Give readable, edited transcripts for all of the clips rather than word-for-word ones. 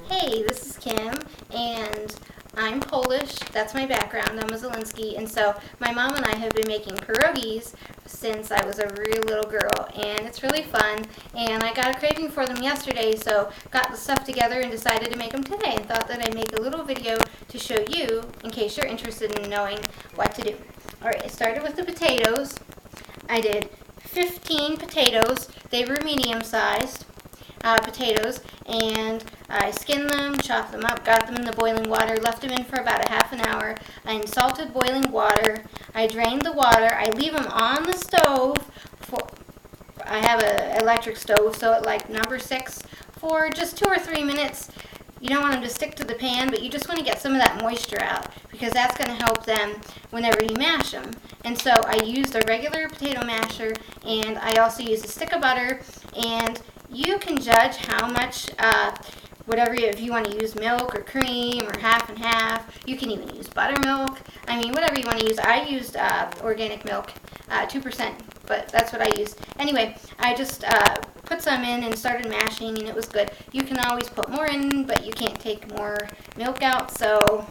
Hey, this is Kim, and I'm Polish. That's my background. I'm a Zelensky, and so my mom and I have been making pierogies since I was a real little girl, and it's really fun. And I got a craving for them yesterday, so got the stuff together and decided to make them today, and thought that I'd make a little video to show you in case you're interested in knowing what to do. Alright, I started with the potatoes. I did 15 potatoes. They were medium-sized potatoes, and I skinned them, chopped them up, got them in the boiling water, left them in for about a half an hour. In salted boiling water, I drained the water. I leave them on the stove. I have an electric stove, so at like number 6 for just 2 or 3 minutes. You don't want them to stick to the pan, but you just want to get some of that moisture out because that's going to help them whenever you mash them. And so I used a regular potato masher, and I also used a stick of butter, and you can judge how much, if you want to use milk or cream or half and half. You can even use buttermilk. I mean, whatever you want to use. I used organic milk, 2%, but that's what I used. Anyway, I just put some in and started mashing, and it was good. You can always put more in, but you can't take more milk out, so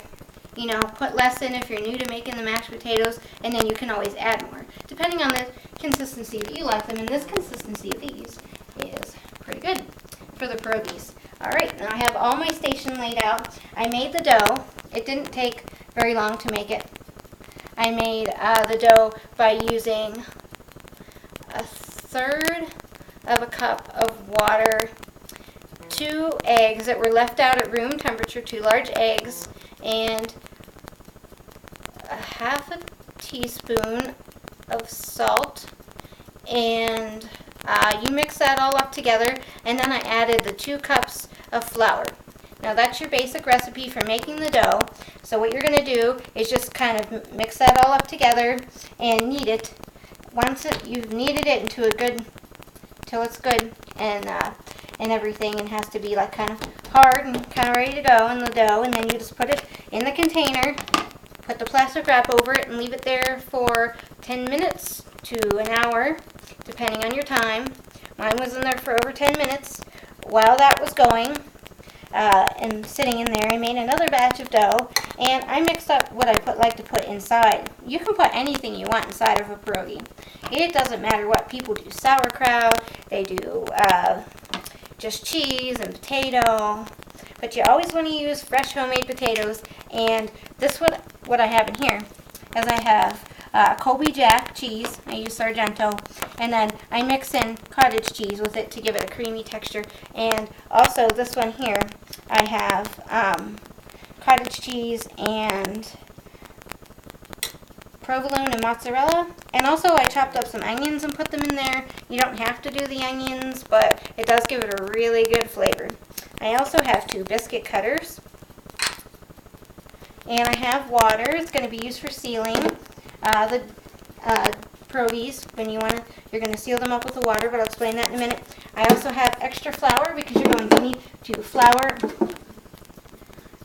put less in if you're new to making the mashed potatoes, and then you can always add more, depending on the consistency that you like them. And this consistency of these is pretty good for the pierogies. Alright, now I have all my station laid out. I made the dough. It didn't take very long to make it. I made the dough by using 1/3 of a cup of water, 2 eggs that were left out at room temperature, 2 large eggs, and a half a teaspoon of salt, and you mix that all up together, and then I added the 2 cups of flour. Now that's your basic recipe for making the dough. So what you're going to do is just kind of mix that all up together and knead it. Once you've kneaded it till it's good and everything, and has to be like kind of hard and kind of ready to go in the dough, and then you just put it in the container, put the plastic wrap over it, and leave it there for 10 minutes to an hour, depending on your time. Mine was in there for over 10 minutes. While that was going and sitting in there, I made another batch of dough, and I mixed up what I like to put inside. You can put anything you want inside of a pierogi. It doesn't matter what people do. Sauerkraut, they do just cheese and potato, but you always want to use fresh homemade potatoes. And this what I have in here is I have Colby Jack cheese. I use Sargento, and then I mix in cottage cheese with it to give it a creamy texture. And also this one here, I have cottage cheese and provolone and mozzarella. And also I chopped up some onions and put them in there. You don't have to do the onions, but it does give it a really good flavor. I also have 2 biscuit cutters, and I have water. It's going to be used for sealing the pierogies. You're going to seal them up with the water, but I'll explain that in a minute. I also have extra flour because you're going to need to flour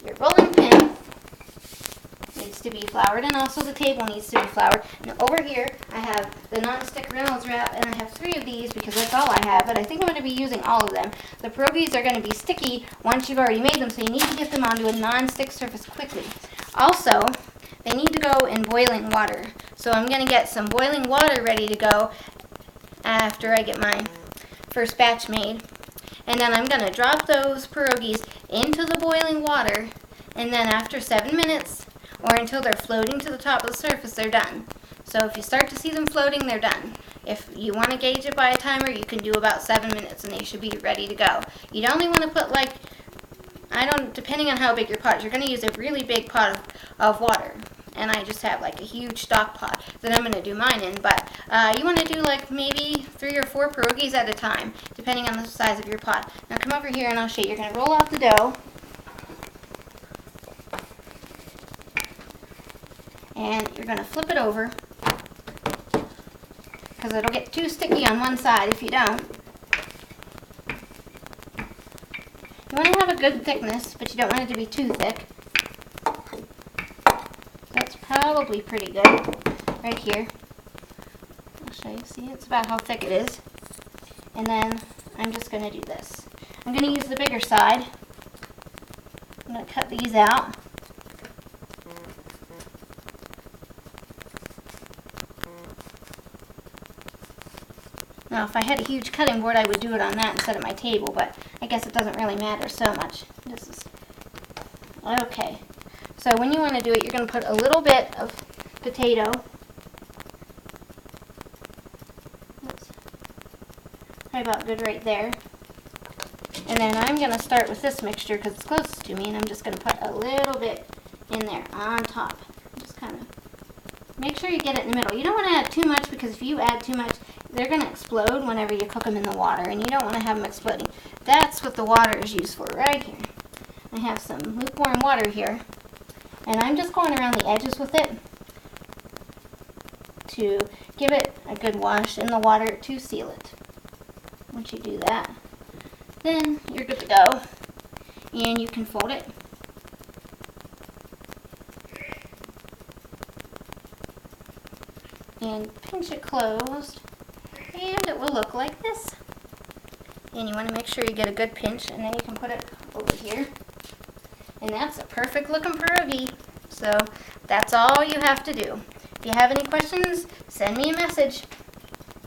your rolling pin. Needs to be floured, and also the table needs to be floured. Now over here I have the non-stick Reynolds wrap, and I have 3 of these because that's all I have, but I think I'm going to be using all of them. The pierogies are going to be sticky once you've already made them, so you need to get them onto a non-stick surface quickly. Also, they need to go in boiling water, so I'm going to get some boiling water ready to go after I get my first batch made. And then I'm going to drop those pierogies into the boiling water, and then after 7 minutes, or until they're floating to the top of the surface, they're done. So if you start to see them floating, they're done. If you want to gauge it by a timer, you can do about 7 minutes, and they should be ready to go. You'd only want to put depending on how big your pot is, you're going to use a really big pot of water. And I just have like a huge stock pot that I'm going to do mine in. But you want to do like maybe 3 or 4 pierogies at a time, depending on the size of your pot. Now come over here and I'll show you. You're going to roll out the dough. And you're going to flip it over, because it'll get too sticky on one side if you don't. You want to have a good thickness, but you don't want it to be too thick. That's probably pretty good right here. I'll show you. See, it's about how thick it is. And then I'm just going to do this. I'm going to use the bigger side I'm going to cut these out. Now, if I had a huge cutting board, I would do it on that instead of my table, but I guess it doesn't really matter so much. This is okay. So when you want to do it, you're going to put a little bit of potato. That's right about good right there. And then I'm going to start with this mixture because it's closest to me, and I'm just going to put a little bit in there on top. Just kind of make sure you get it in the middle. You don't want to add too much because if you add too much, they're going to explode whenever you cook them in the water, and you don't want to have them exploding. That's what the water is used for right here. I have some lukewarm water here, and I'm just going around the edges with it to give it a good wash in the water to seal it. Once you do that, then you're good to go, and you can fold it. And pinch it closed, and it will look like this. And you want to make sure you get a good pinch, and then you can put it over here. And that's a perfect looking pierogi. So that's all you have to do. If you have any questions, send me a message.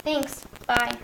Thanks. Bye.